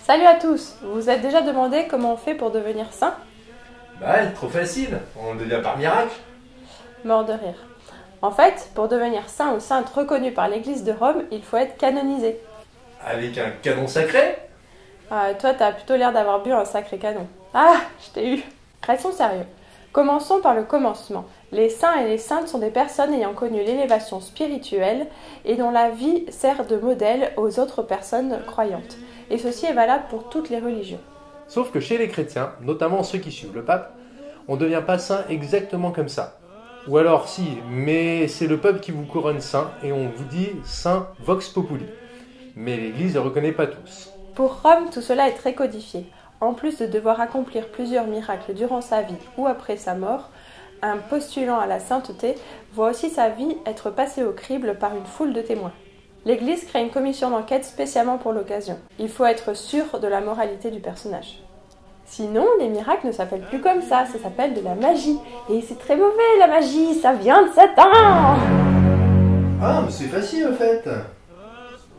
Salut à tous! Vous vous êtes déjà demandé comment on fait pour devenir saint? Bah, trop facile, on devient par miracle. Mort de rire. En fait, pour devenir saint ou sainte reconnu par l'Église de Rome, il faut être canonisé. Avec un canon sacré? Toi, t'as plutôt l'air d'avoir bu un sacré canon. Ah, je t'ai eu! Restons sérieux. Commençons par le commencement. Les saints et les saintes sont des personnes ayant connu l'élévation spirituelle et dont la vie sert de modèle aux autres personnes croyantes. Et ceci est valable pour toutes les religions. Sauf que chez les chrétiens, notamment ceux qui suivent le pape, on ne devient pas saint exactement comme ça. Ou alors si, mais c'est le peuple qui vous couronne saint et on vous dit saint vox populi. Mais l'Église ne le reconnaît pas tous. Pour Rome, tout cela est très codifié. En plus de devoir accomplir plusieurs miracles durant sa vie ou après sa mort, un postulant à la sainteté voit aussi sa vie être passée au crible par une foule de témoins. L'Église crée une commission d'enquête spécialement pour l'occasion. Il faut être sûr de la moralité du personnage. Sinon, les miracles ne s'appellent plus comme ça s'appelle de la magie. Et c'est très mauvais la magie, ça vient de Satan! Ah, mais c'est facile en fait.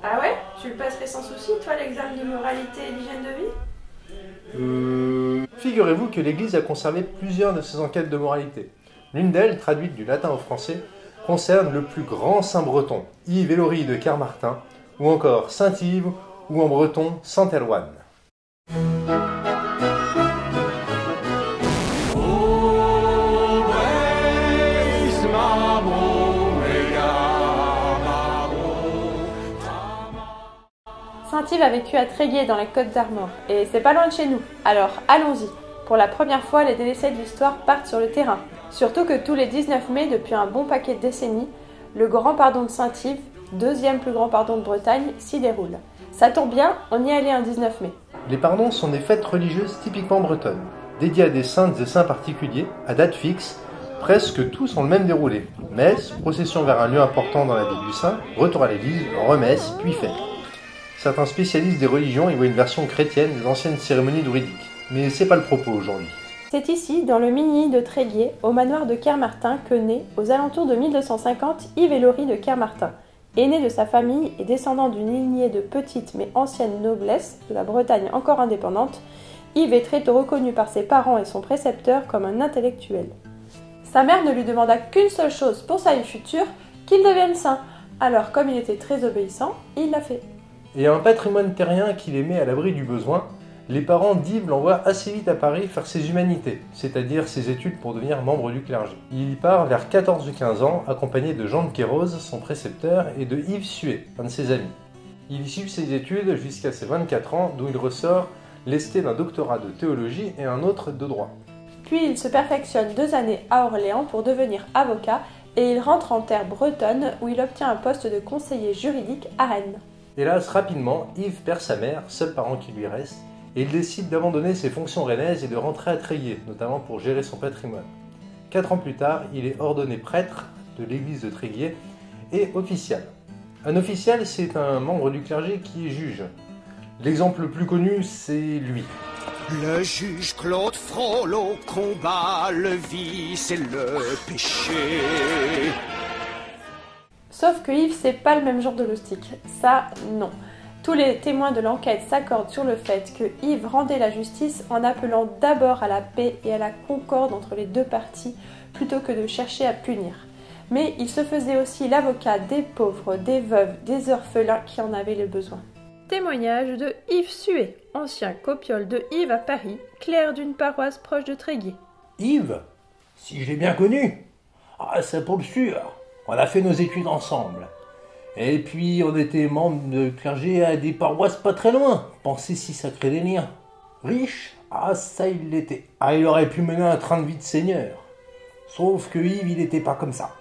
Ah ouais? Tu le passerais sans souci, toi, l'examen d'immoralité et d'hygiène de vie? Figurez-vous que l'Église a conservé plusieurs de ses enquêtes de moralité. L'une d'elles, traduite du latin au français, concerne le plus grand saint breton, Yves Ellory de Kermartin, ou encore saint Yves, ou en breton saint Erwan. Saint Yves a vécu à Tréguier dans les Côtes d'Armor, et c'est pas loin de chez nous. Alors allons-y. Pour la première fois, les délaissés de l'histoire partent sur le terrain. Surtout que tous les 19 mai, depuis un bon paquet de décennies, le grand pardon de Saint Yves, deuxième plus grand pardon de Bretagne, s'y déroule. Ça tombe bien, on y allait un 19 mai. Les pardons sont des fêtes religieuses typiquement bretonnes, dédiées à des saintes et saints particuliers, à date fixe. Presque tous ont le même déroulé. Messe, procession vers un lieu important dans la vie du saint, retour à l'église, remesse, puis fête. Certains spécialistes des religions y voient une version chrétienne des anciennes cérémonies druidiques. Mais c'est pas le propos aujourd'hui. C'est ici, dans le Mini de Tréguier, au manoir de Kermartin, que naît, aux alentours de 1250, Yves Ellory de Kermartin. Aîné de sa famille et descendant d'une lignée de petite mais ancienne noblesse de la Bretagne encore indépendante, Yves est très tôt reconnu par ses parents et son précepteur comme un intellectuel. Sa mère ne lui demanda qu'une seule chose pour sa vie future, qu'il devienne saint. Alors, comme il était très obéissant, il l'a fait. Et un patrimoine terrien qu'il aimait à l'abri du besoin, les parents d'Yves l'envoient assez vite à Paris faire ses humanités, c'est-à-dire ses études pour devenir membre du clergé. Il y part vers 14 ou 15 ans, accompagné de Jean de Quérose, son précepteur, et de Yves Sué, un de ses amis. Il y suit ses études jusqu'à ses 24 ans, d'où il ressort lesté d'un doctorat de théologie et un autre de droit. Puis il se perfectionne 2 années à Orléans pour devenir avocat, et il rentre en terre bretonne où il obtient un poste de conseiller juridique à Rennes. Hélas, rapidement, Yves perd sa mère, seul parent qui lui reste, et il décide d'abandonner ses fonctions rennaises et de rentrer à Tréguier, notamment pour gérer son patrimoine. 4 ans plus tard, il est ordonné prêtre de l'église de Tréguier et official. Un official, c'est un membre du clergé qui est juge. L'exemple le plus connu, c'est lui. Le juge Claude Frollo combat le vice et le péché. Sauf que Yves, c'est pas le même genre de loustic. Ça, non. Tous les témoins de l'enquête s'accordent sur le fait que Yves rendait la justice en appelant d'abord à la paix et à la concorde entre les deux parties, plutôt que de chercher à punir. Mais il se faisait aussi l'avocat des pauvres, des veuves, des orphelins qui en avaient le besoin. Témoignage de Yves Sué, ancien copiole de Yves à Paris, clerc d'une paroisse proche de Tréguier. Yves, si je l'ai bien connu, c'est pour le sûr. On a fait nos études ensemble. Et puis, on était membres de clergé à des paroisses pas très loin. Pensez si ça crée des liens. Riche? Ça, il l'était. Il aurait pu mener un train de vie de seigneur. Sauf que Yves, il n'était pas comme ça.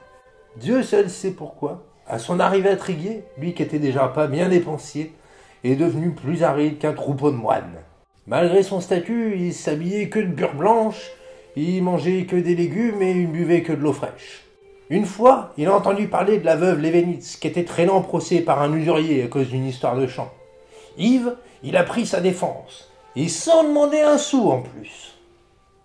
Dieu seul sait pourquoi. À son arrivée à Tréguier, lui qui était déjà pas bien dépensier, est devenu plus aride qu'un troupeau de moines. Malgré son statut, il s'habillait que de bure blanche, il mangeait que des légumes et il buvait que de l'eau fraîche. Une fois, il a entendu parler de la veuve Lévenitz, qui était traînée en procès par un usurier à cause d'une histoire de champ. Yves, il a pris sa défense, et sans demander un sou en plus.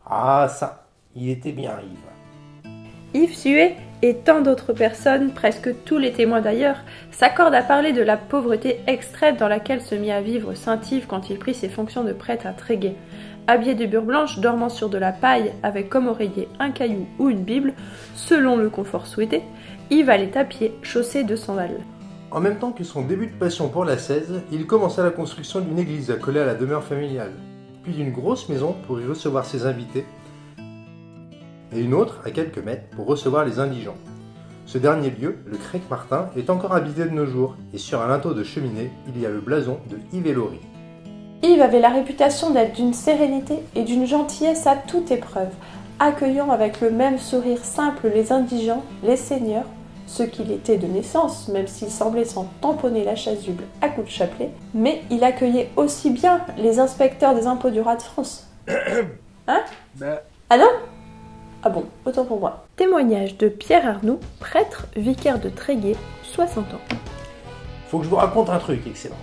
Ça, il était bien Yves. Yves Sué et tant d'autres personnes, presque tous les témoins d'ailleurs, s'accordent à parler de la pauvreté extrême dans laquelle se mit à vivre saint Yves quand il prit ses fonctions de prêtre à Tréguier. Habillé de bure blanche, dormant sur de la paille, avec comme oreiller un caillou ou une Bible, selon le confort souhaité, Yves allait à pied, chaussé de sandales. En même temps que son début de passion pour l'ascèse, il commença la construction d'une église accolée à la demeure familiale, puis d'une grosse maison pour y recevoir ses invités, et une autre à quelques mètres pour recevoir les indigents. Ce dernier lieu, le Crec Martin, est encore habité de nos jours, et sur un linteau de cheminée, il y a le blason de Yves et Laurie. Yves avait la réputation d'être d'une sérénité et d'une gentillesse à toute épreuve, accueillant avec le même sourire simple les indigents, les seigneurs, ce qu'il était de naissance, même s'il semblait s'en tamponner la chasuble à coups de chapelet, mais il accueillait aussi bien les inspecteurs des impôts du roi de France. Hein ? Ah non ? Ah bon, autant pour moi. Témoignage de Pierre Arnoux, prêtre, vicaire de Tréguier, 60 ans. Faut que je vous raconte un truc, Excellence.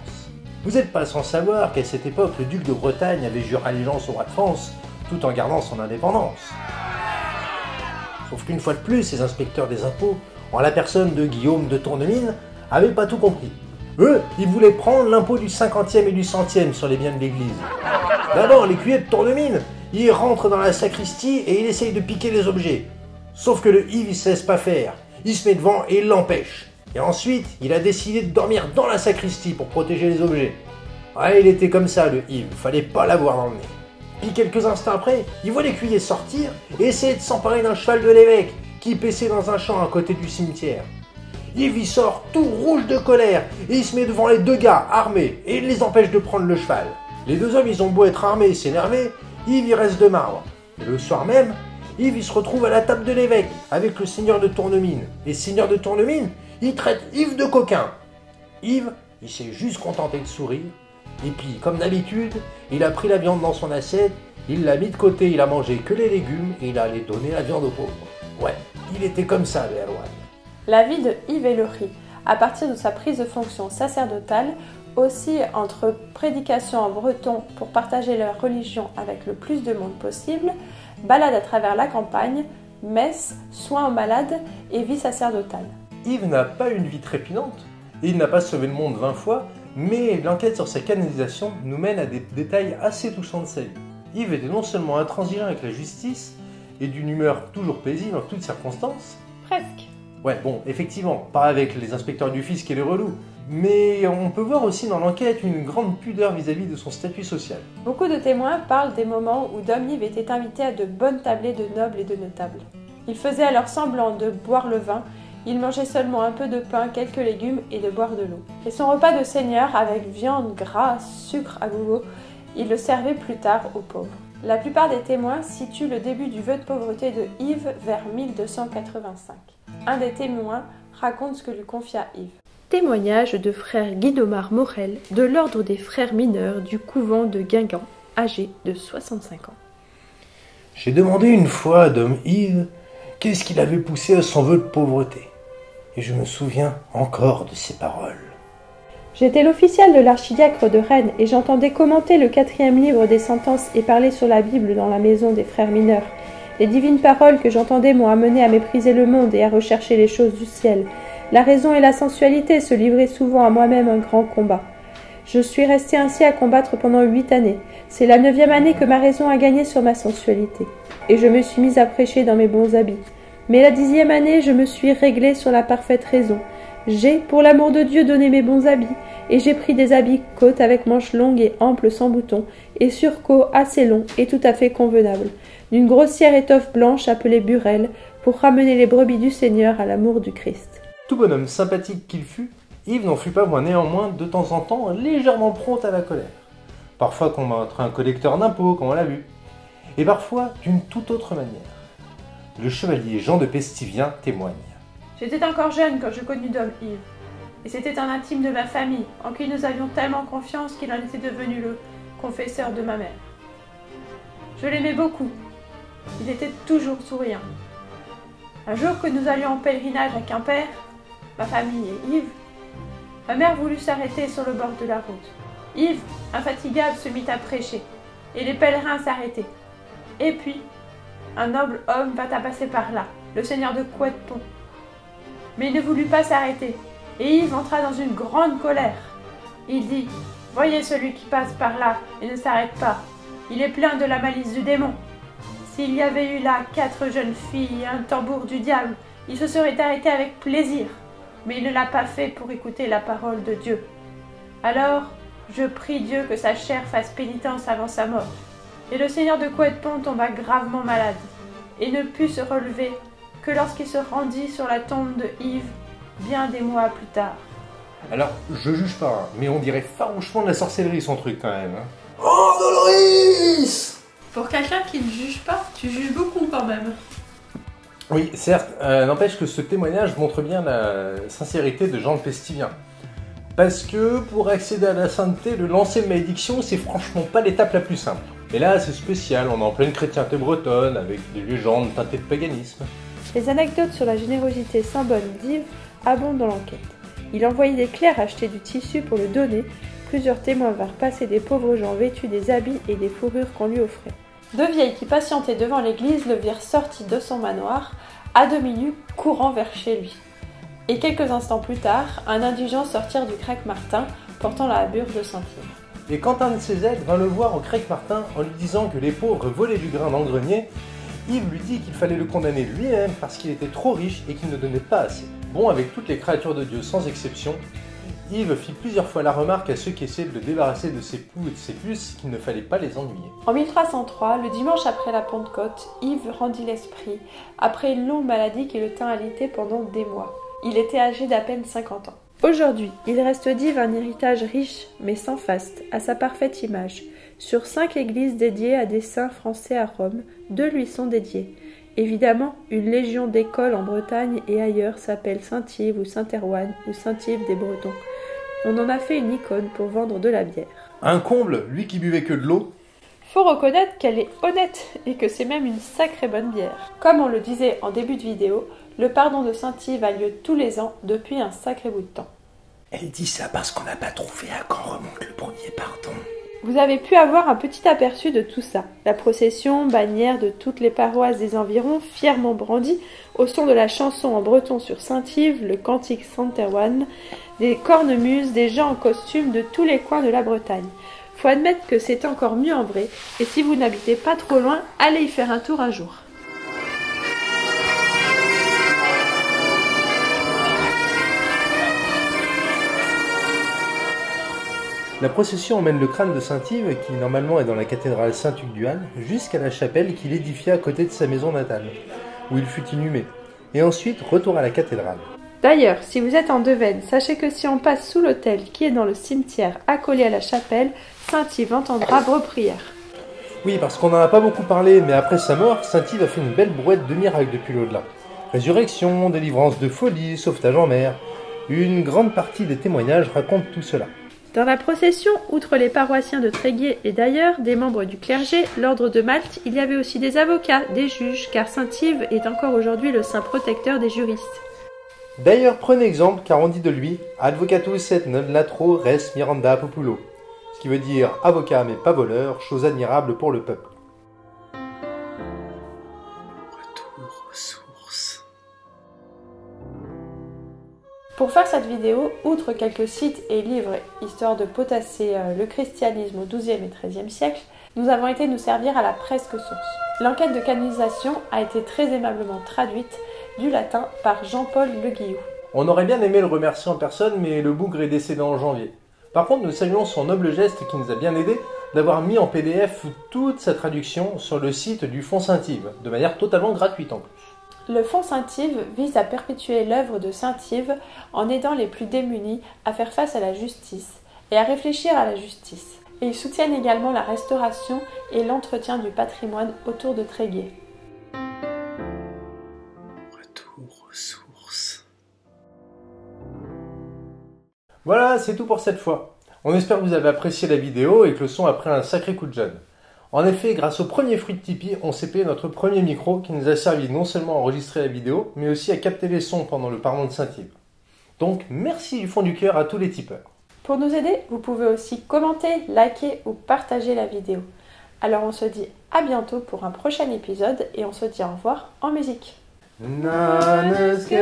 Vous n'êtes pas sans savoir qu'à cette époque, le duc de Bretagne avait juré allégeance au roi de France, tout en gardant son indépendance. Sauf qu'une fois de plus, ces inspecteurs des impôts, en la personne de Guillaume de Tournemine, avaient pas tout compris. Eux, ils voulaient prendre l'impôt du 50e et du 100e sur les biens de l'église. D'abord, l'écuyer de Tournemine, il rentre dans la sacristie et il essaye de piquer les objets. Sauf que le Yves, il se laisse pas faire. Il se met devant et il l'empêche. Et ensuite, il a décidé de dormir dans la sacristie pour protéger les objets. Ouais, il était comme ça, le Yves, fallait pas l'avoir dans le nez. Puis quelques instants après, il voit l'écuyer sortir et essayer de s'emparer d'un cheval de l'évêque qui paissait dans un champ à côté du cimetière. Yves, il sort tout rouge de colère et il se met devant les deux gars armés et il les empêche de prendre le cheval. Les deux hommes, ils ont beau être armés et s'énerver, Yves, il reste de marbre. Et le soir même, Yves, il se retrouve à la table de l'évêque avec le seigneur de Tournemine. Et le seigneur de Tournemine, il traite Yves de coquin. Yves, il s'est juste contenté de sourire. Et puis, comme d'habitude, il a pris la viande dans son assiette, il l'a mis de côté, il a mangé que les légumes et il allait donner la viande aux pauvres. Ouais, il était comme ça, Béaloine. La vie de Yves et Laurie, à partir de sa prise de fonction sacerdotale, aussi entre prédication en breton pour partager leur religion avec le plus de monde possible, balade à travers la campagne, messe, soins aux malades et vie sacerdotale. Yves n'a pas une vie trépidante, et il n'a pas sauvé le monde 20 fois, mais l'enquête sur sa canonisation nous mène à des détails assez touchants de sa vie. Yves était non seulement intransigeant avec la justice, et d'une humeur toujours paisible en toutes circonstances. Presque. Ouais, bon, effectivement, pas avec les inspecteurs du fisc et les relous, mais on peut voir aussi dans l'enquête une grande pudeur vis-à-vis de son statut social. Beaucoup de témoins parlent des moments où Dom Yves était invité à de bonnes tablées de nobles et de notables. Il faisait alors semblant de boire le vin, il mangeait seulement un peu de pain, quelques légumes et de boire de l'eau. Et son repas de seigneur avec viande, gras, sucre à gogo, il le servait plus tard aux pauvres. La plupart des témoins situent le début du vœu de pauvreté de Yves vers 1285. Un des témoins raconte ce que lui confia Yves. Témoignage de frère Guidomar Morel de l'ordre des frères mineurs du couvent de Guingamp, âgé de 65 ans. J'ai demandé une fois à Dom Yves qu'est-ce qui l'avait poussé à son vœu de pauvreté. Et je me souviens encore de ces paroles. J'étais l'official de l'archidiacre de Rennes et j'entendais commenter le 4e livre des sentences et parler sur la Bible dans la maison des frères mineurs. Les divines paroles que j'entendais m'ont amené à mépriser le monde et à rechercher les choses du ciel. La raison et la sensualité se livraient souvent à moi-même un grand combat. Je suis resté ainsi à combattre pendant 8 années. C'est la 9e année que ma raison a gagné sur ma sensualité. Et je me suis mise à prêcher dans mes bons habits. Mais la 10e année, je me suis réglée sur la parfaite raison. J'ai, pour l'amour de Dieu, donné mes bons habits, et j'ai pris des habits côtes avec manches longues et amples sans boutons, et surcoats assez longs et tout à fait convenables, d'une grossière étoffe blanche appelée burelle, pour ramener les brebis du Seigneur à l'amour du Christ. Tout bonhomme sympathique qu'il fût, Yves n'en fut pas moins néanmoins de temps en temps légèrement prompt à la colère. Parfois contre un collecteur d'impôts, comme on l'a vu, et parfois d'une toute autre manière. Le chevalier Jean de Pestivien témoigne. J'étais encore jeune quand je connus Dom Yves, et c'était un intime de ma famille, en qui nous avions tellement confiance qu'il en était devenu le confesseur de ma mère. Je l'aimais beaucoup, il était toujours souriant. Un jour que nous allions en pèlerinage à Quimper, ma famille et Yves, ma mère voulut s'arrêter sur le bord de la route. Yves, infatigable, se mit à prêcher, et les pèlerins s'arrêtaient. Et puis, un noble homme vint à passer par là, le seigneur de Couetton, Mais il ne voulut pas s'arrêter, et Yves entra dans une grande colère. Il dit « Voyez celui qui passe par là et ne s'arrête pas. Il est plein de la malice du démon. S'il y avait eu là 4 jeunes filles et un tambour du diable, il se serait arrêté avec plaisir. Mais il ne l'a pas fait pour écouter la parole de Dieu. Alors, je prie Dieu que sa chair fasse pénitence avant sa mort. » Et le seigneur de Couette-Pont tomba gravement malade, et ne put se relever que lorsqu'il se rendit sur la tombe de Yves, bien des mois plus tard. Alors, je juge pas, hein, mais on dirait farouchement de la sorcellerie son truc quand même. Hein. Oh, Doloris! Pour quelqu'un qui ne juge pas, tu juges beaucoup quand même. Oui, certes, n'empêche que ce témoignage montre bien la sincérité de Jean le Pestivien. Parce que pour accéder à la sainteté, le lancer de malédiction, c'est franchement pas l'étape la plus simple. Et là, c'est spécial, on est en pleine chrétienté bretonne, avec des légendes teintées de paganisme. Les anecdotes sur la générosité sans bonne d'Yves abondent dans l'enquête. Il envoyait des clercs acheter du tissu pour le donner. Plusieurs témoins vinrent passer des pauvres gens vêtus des habits et des fourrures qu'on lui offrait. 2 vieilles qui patientaient devant l'église le virent sorti de son manoir, à demi nu, courant vers chez lui. Et quelques instants plus tard, un indigent sortirent du Crec Martin, portant la habure de Saint-Yves. Et quand un de ses aides vint le voir au Crec Martin en lui disant que les pauvres volaient du grain dans le grenier, Yves lui dit qu'il fallait le condamner lui-même parce qu'il était trop riche et qu'il ne donnait pas assez. Bon, avec toutes les créatures de Dieu sans exception, Yves fit plusieurs fois la remarque à ceux qui essayaient de le débarrasser de ses poux et de ses puces qu'il ne fallait pas les ennuyer. En 1303, le dimanche après la Pentecôte, Yves rendit l'esprit, après une longue maladie qui le tint alité pendant des mois. Il était âgé d'à peine 50 ans. Aujourd'hui, il reste d'Yves un héritage riche, mais sans faste, à sa parfaite image. Sur 5 églises dédiées à des saints français à Rome, 2 lui sont dédiées. Évidemment, une légion d'écoles en Bretagne et ailleurs s'appelle Saint-Yves ou Saint-Erwann ou Saint-Yves des Bretons. On en a fait une icône pour vendre de la bière. Un comble, lui qui buvait que de l'eau. Faut reconnaître qu'elle est honnête et que c'est même une sacrée bonne bière. Comme on le disait en début de vidéo, le pardon de Saint-Yves a lieu tous les ans depuis un sacré bout de temps. Elle dit ça parce qu'on n'a pas trouvé à quand remonte le premier pardon. Vous avez pu avoir un petit aperçu de tout ça. La procession, bannière de toutes les paroisses des environs, fièrement brandie, au son de la chanson en breton sur Saint-Yves, le cantique Saint-Erwann, des cornemuses, des gens en costume de tous les coins de la Bretagne. Faut admettre que c'est encore mieux en vrai, et si vous n'habitez pas trop loin, allez y faire un tour un jour. La procession emmène le crâne de Saint-Yves, qui normalement est dans la cathédrale Saint-Hugues-du-Hal, jusqu'à la chapelle qu'il édifia à côté de sa maison natale, où il fut inhumé, et ensuite retour à la cathédrale. D'ailleurs, si vous êtes en Devaine, sachez que si on passe sous l'autel qui est dans le cimetière accolé à la chapelle, Saint-Yves entendra vos prières. Oui, parce qu'on n'en a pas beaucoup parlé, mais après sa mort, Saint-Yves a fait une belle brouette de miracles depuis l'au-delà. Résurrection, délivrance de folie, sauvetage en mer. Une grande partie des témoignages racontent tout cela. Dans la procession, outre les paroissiens de Tréguier et d'ailleurs, des membres du clergé, l'ordre de Malte, il y avait aussi des avocats, des juges, car Saint-Yves est encore aujourd'hui le saint protecteur des juristes. D'ailleurs, prenez exemple, car on dit de lui « Advocatus et non latro res miranda populo », ce qui veut dire « avocat mais pas voleur, chose admirable pour le peuple ». Retour aux sources. Pour faire cette vidéo, outre quelques sites et livres, histoire de potasser le christianisme au XIIe et XIIIe siècle, nous avons été nous servir à la presque source. L'enquête de canonisation a été très aimablement traduite du latin par Jean-Paul Le Guillou. On aurait bien aimé le remercier en personne, mais le bougre est décédé en janvier. Par contre, nous saluons son noble geste qui nous a bien aidé d'avoir mis en PDF toute sa traduction sur le site du Fonds Saint-Yves, de manière totalement gratuite en plus. Le Fonds Saint-Yves vise à perpétuer l'œuvre de Saint-Yves en aidant les plus démunis à faire face à la justice et à réfléchir à la justice. Et ils soutiennent également la restauration et l'entretien du patrimoine autour de Tréguier. Retour aux sources. Voilà, c'est tout pour cette fois. On espère que vous avez apprécié la vidéo et que le son a pris un sacré coup de jeune. En effet, grâce au premier fruit de Tipeee, on s'est payé notre premier micro qui nous a servi non seulement à enregistrer la vidéo, mais aussi à capter les sons pendant le pardon de Saint-Yves. Donc, merci du fond du cœur à tous les tipeurs. Pour nous aider, vous pouvez aussi commenter, liker ou partager la vidéo. Alors on se dit à bientôt pour un prochain épisode et on se dit au revoir en musique. Nanneske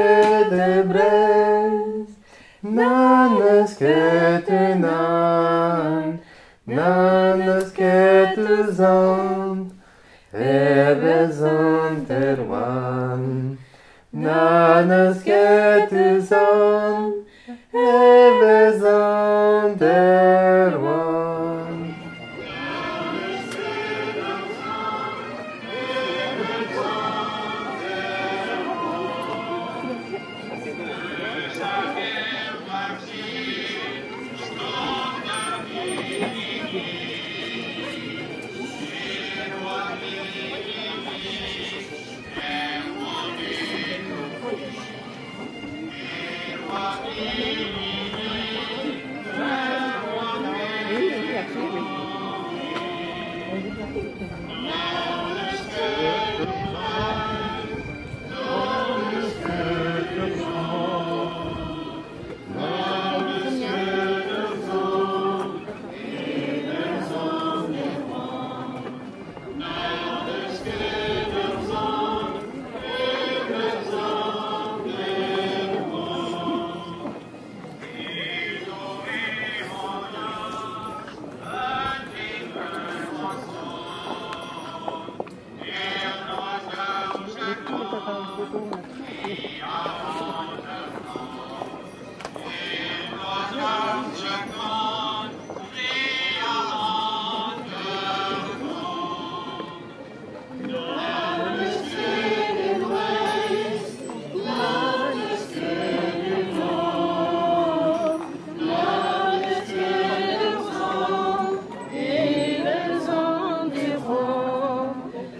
de Brest, nanneske tu nan, nanneske tu zand, zand er wan, nanneske tu zand.